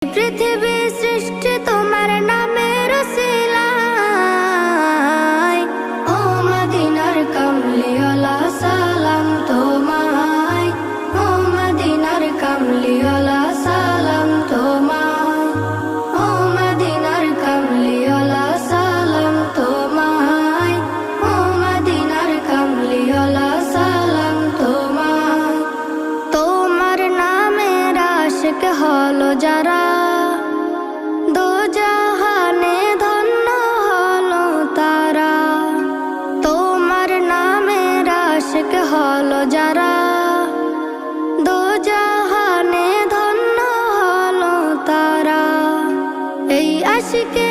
পৃথিবী সৃষ্টি তোমার নামের উসিলায়, ও মদিনার কামলিওয়ালা সালাম তোমায়, ও মদিনার কামলিওয়ালা সালাম তোমায়, ও মদিনার কামলিওয়ালা সালাম তোমায়, ও মদিনার কামলিওয়ালা সালাম তোমায়। তোমার নামের আশিক হলো যারা, দো জাহানে ধন্য হলো তারা। তোমার নামের আশিক হলো যারা, দো জাহানে ধন্য হলো তারা। এই আশিকে